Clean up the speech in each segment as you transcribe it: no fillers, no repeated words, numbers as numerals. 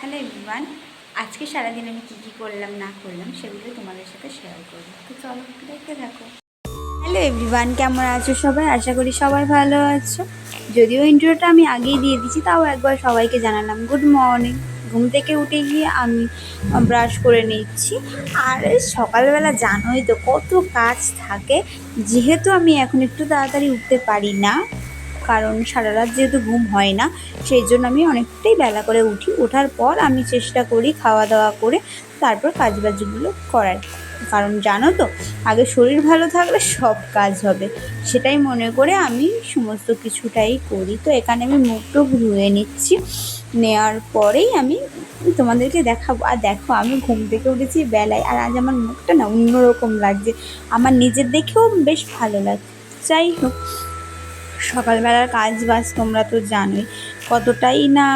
Hello everyone, আজকে সারাদিন আমি কী করলাম না করলাম সেগুলো তোমাদের সাথে শেয়ার করবো। তো চলো দেখতে থাকো। হ্যালো এভরিওয়ান, কেমন আছো সবাই? আশা করি সবাই ভালো আছো। যদিও ইন্ট্রোটা আমি আগেই দিয়ে দিচ্ছি, তাও একবার সবাইকে জানালাম গুড মর্নিং। ঘুম থেকে উঠে গিয়ে আমি ব্রাশ করে নিচ্ছি। আর সকালবেলা জানোই তো কত কাজ থাকে, যেহেতু আমি এখন একটু তাড়াতাড়ি উঠতে পারি না, কারণ সারা রাত যেহেতু ঘুম হয় না, সেই জন্য আমি অনেকটাই বেলা করে উঠি। ওঠার পর আমি চেষ্টা করি খাওয়া দাওয়া করে তারপর কাজবাজগুলো করার, কারণ জানো তো আগে শরীর ভালো থাকলে সব কাজ হবে, সেটাই মনে করে আমি সমস্ত কিছুটাই করি। তো এখানে আমি মুখটুক ধুয়ে নিচ্ছি, নেওয়ার পরেই আমি তোমাদেরকে দেখাবো। আর দেখো, আমি ঘুম থেকে উঠেছি বেলায়, আর আজ আমার মুখটা না অন্যরকম লাগছে, আমার নিজের দেখেও বেশ ভালো লাগছে। যাই হোক, সকালবেলার কাজ বাজ তোমরা তো জানোই কতটাই না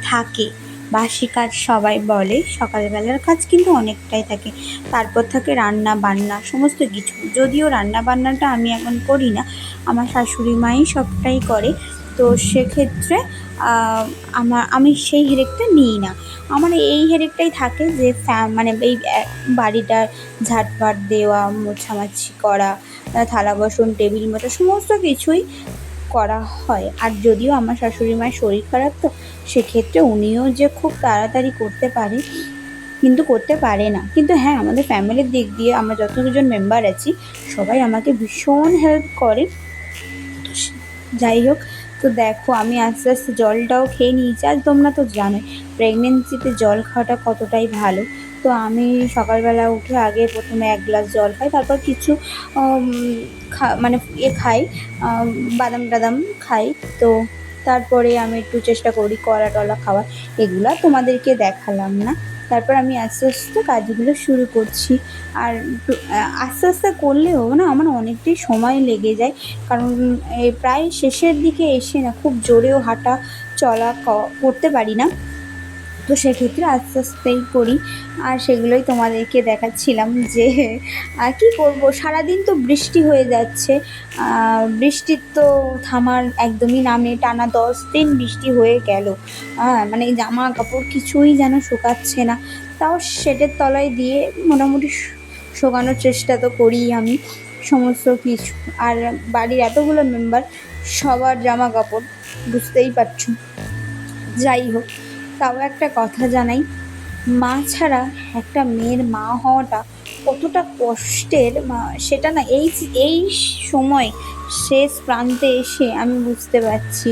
থাকে। বাসি কাজ সবাই বলে, সকালবেলার কাজ কিন্তু অনেকটাই থাকে। তারপর থাকে রান্না বান্না সমস্ত কিছু, যদিও রান্না বান্নাটা আমি এখন করি না, আমার শাশুড়ি মাই সবটাই করে। তো সেক্ষেত্রে আমি সেই হেরেকটা নিই না। আমার এই হেরেকটাই থাকে যে এই বাড়িটার ঝাঁটফাট দেওয়া, মোছামাছি করা, থালা বাসন টেবিল মোছা সমস্ত কিছুই করা হয়। আর যদিও আমার শাশুড়ি মায়ের শরীর খারাপ, তো সেক্ষেত্রে উনিও যে খুব তাড়াতাড়ি করতে পারে কিন্তু করতে পারে না। কিন্তু হ্যাঁ, আমাদের ফ্যামিলির দিক দিয়ে আমরা যতজন মেম্বার আছি সবাই আমাকে ভীষণ হেল্প করে। যাই হোক, তো দেখো আমি আস্তে আস্তে জলটাও খেয়ে নিয়েছি। আর তোমরা তো জানোই প্রেগনেন্সিতে জল খাওয়াটা কতটাই ভালো। তো আমি সকালবেলা উঠে আগে প্রথমে 1 গ্লাস জল খাই, তারপর কিছু খাই, বাদাম টাদাম খাই। তো তারপরে আমি একটু চেষ্টা করি কলা টলা খাওয়ার, এগুলো তোমাদেরকে দেখালাম না। তারপর আমি আস্তে আস্তে কাজগুলো শুরু করছি। আর আস্তে আস্তে করলেও না আমার অনেকটাই সময় লেগে যায়, কারণ এই প্রায় শেষের দিকে এসে না খুব জোরেও হাঁটা চলা করতে পারি না। তো সেক্ষেত্রে আস্তে আস্তেই করি। আর সেগুলোই তোমাদেরকে দেখাচ্ছিলাম যে কী করবো, সারাদিন তো বৃষ্টি হয়ে যাচ্ছে। বৃষ্টির তো থামার একদমই নাম নেই, টানা 10 দিন বৃষ্টি হয়ে গেল। এই জামা কাপড় কিছুই যেন শুকাচ্ছে না। তাও শেডের তলায় দিয়ে মোটামুটি শোকানোর চেষ্টা তো করি আমি সমস্ত কিছু। আর বাড়ির এতগুলো মেম্বার, সবার জামা কাপড় বুঝতেই পারছো। যাই হোক, তাও একটা কথা জানাই, মা ছাড়া একটা মেয়ের মা হওয়াটা কতটা কষ্টের, সেটা না এই সময় শেষ প্রান্তে এসে আমি বুঝতে পারছি।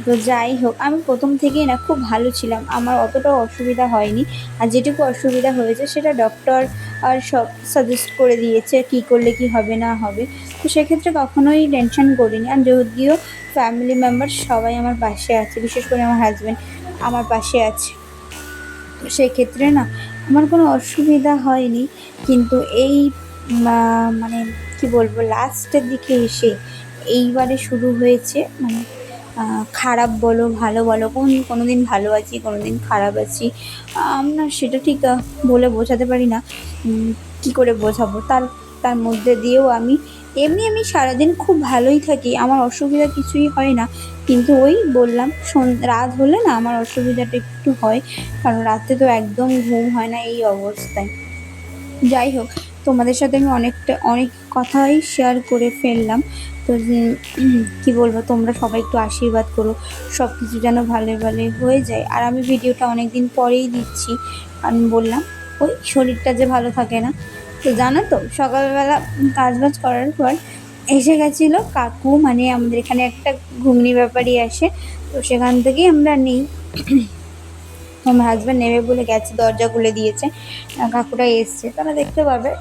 তো যাই হোক, আমি প্রথম থেকেই না খুব ভালো ছিলাম, আমার অতটাও অসুবিধা হয়নি। আর যেটুকু অসুবিধা হয়েছে সেটা ডক্টর আর সব সাজেস্ট করে দিয়েছে কী করলে কী হবে না হবে। তো সেক্ষেত্রে কখনোই টেনশন করিনি। আর যদিও ফ্যামিলি মেম্বার সবাই আমার পাশে আছে, বিশেষ করে আমার হাজব্যান্ড আমার পাশে আছে, তো সেক্ষেত্রে না আমার কোনো অসুবিধা হয়নি। কিন্তু এই কি বলবো, লাস্টের দিকে এসে এইবারে শুরু হয়েছে খারাপ বলো ভালো বলো, কোনো দিন ভালো আছি, কোনো দিন খারাপ আছি। আমরা সেটা ঠিক বলে বোঝাতে পারি না, কী করে বোঝাবো। তার মধ্যে দিয়েও আমি সারাদিন খুব ভালোই থাকি, আমার অসুবিধা কিছুই হয় না। কিন্তু ওই বললাম, রাত হলে না আমার অসুবিধাটা একটু হয়, কারণ রাতে তো একদম ঘুম হয় না এই অবস্থায়। যাই হোক, তোমাদের সাথে আমি অনেক কথাই শেয়ার করে ফেললাম। তো কী বলবো, তোমরা সবাই একটু আশীর্বাদ করো, সব কিছু যেন ভালো ভালো হয়ে যায়। আর আমি ভিডিওটা অনেক দিন পরেই দিচ্ছি, কারণ বললাম ওই শরীরটা যে ভালো থাকে না। তো জানো তো, সকালবেলা কাজবাজ করার পর এসে গেছিলো কাকু, আমাদের এখানে একটা ঘুগনি ব্যাপারী আসে, তো সেখান থেকেই আমরা নিই। আমার হাজব্যান্ড নেবে বলে গেছে, দরজা খুলে দিয়েছে, কাকুটা এসছে, তারা দেখতে পাবে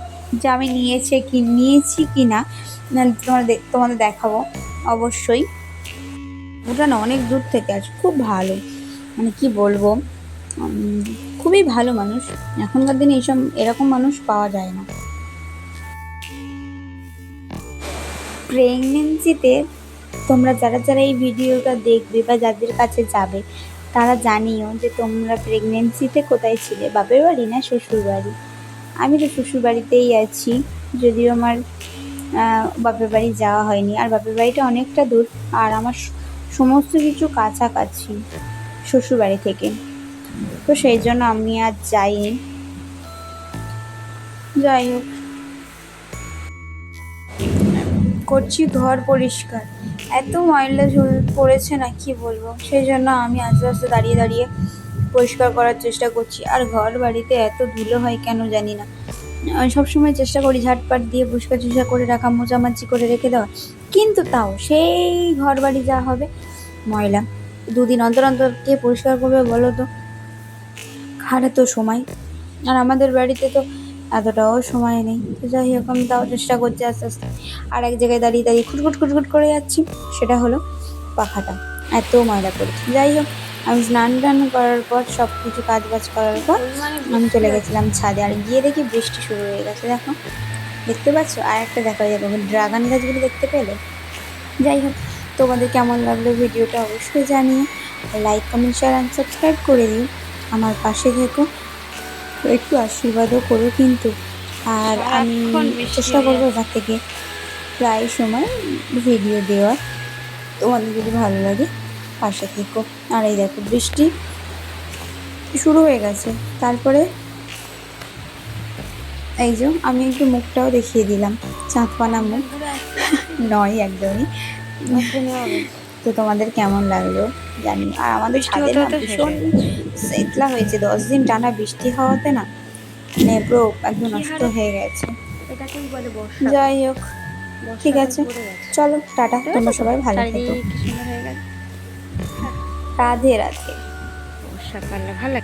যে আমি নিয়েছি কি না। তোমাদের দেখাবো অবশ্যই। ওটা না অনেক দূর থেকে আছে, খুব ভালো, কি বলবো, খুবই ভালো মানুষ। এখনকার দিনে এরকম মানুষ পাওয়া যায় না। প্রেগনেন্সিতে তোমরা যারা যারা এই ভিডিওটা দেখবে বা যাদের কাছে যাবে, তারা জানিও যে তোমরা প্রেগনেন্সিতে কোথায় ছিলে, বাপের বাড়ি না শ্বশুর বাড়ি। আমি তো শ্বশুর বাড়িতেই আছি, যদিও আমার বাপের বাড়ি যাওয়া হয়নি, আর বাপের বাড়িটা অনেকটা দূর, আর আমার সমস্ত কিছু কাছাকাছি শ্বশুর বাড়ি থেকে। তো সেই জন্য আমি আর যাইনি। যাই হোক, করছি ঘর পরিষ্কার, এত ময়লা পড়েছে না কি বলবো, সেই জন্য আমি আস্তে আস্তে দাঁড়িয়ে দাঁড়িয়ে পরিষ্কার করার চেষ্টা করছি। আর ঘর বাড়িতে এত ধুলো হয় কেন জানি না, আমি সবসময় চেষ্টা করি ঝাটপাট দিয়ে পরিষ্কার টরিষ্কার করে রাখা, মোছামাছি করে রেখে দেওয়া, কিন্তু তাও সেই ঘর বাড়ি যা হবে ময়লা। 2 দিন অন্তর অন্তর কে পরিষ্কার করবে বলো তো, হারে তো সময়, আর আমাদের বাড়িতে তো এতটাও সময় নেই। তো যাই হোক, আমি তাও চেষ্টা করছি আস্তে আস্তে। আর এক জায়গায় দাঁড়িয়ে দাঁড়িয়ে খুটখুট খুটখুট করে যাচ্ছি, সেটা হলো পাখাটা এত ময়লা পড়েছে। যাই হোক, আমি স্নান টান করার পর সব কিছু কাজ বাজ করার পর আমি চলে গেছিলাম ছাদে, আর গিয়ে দেখি বৃষ্টি শুরু হয়ে গেছে। দেখো, দেখতে পাচ্ছ? আর একটা দেখা যাবে ড্রাগন গাছগুলো দেখতে পেলে। যাই হোক, তোমাদের কেমন লাগলো ভিডিওটা অবশ্যই জানিও, like comment share and subscribe করে দিও, আমার পাশে থেকো, একটু আশীর্বাদও করো কিন্তু। আর আমি চেষ্টা করবো এবার থেকে প্রায় সময় ভিডিও দেওয়ার, তোমাদের যদি ভালো লাগে পাশে থেকো। আর এই দেখো বৃষ্টি শুরু হয়ে গেছে, তারপরে এই যে আমি একটু মুখটাও দেখিয়ে দিলাম, চাঁদপানা মুখ নয় একদমই। তো তোমাদের কেমন লাগলো জানি। আর আমাদের ছাদে না ভীষণ শীতলা হয়েছে, 10 দিন টানা বৃষ্টি হওয়াতে না মানে পুরো একদম নষ্ট হয়ে গেছে। যাই হোক, ঠিক আছে, চলো টাটা, তোমরা সবাই ভালো থেকো। রাধে রাধে। বর্ষাকালে ভালো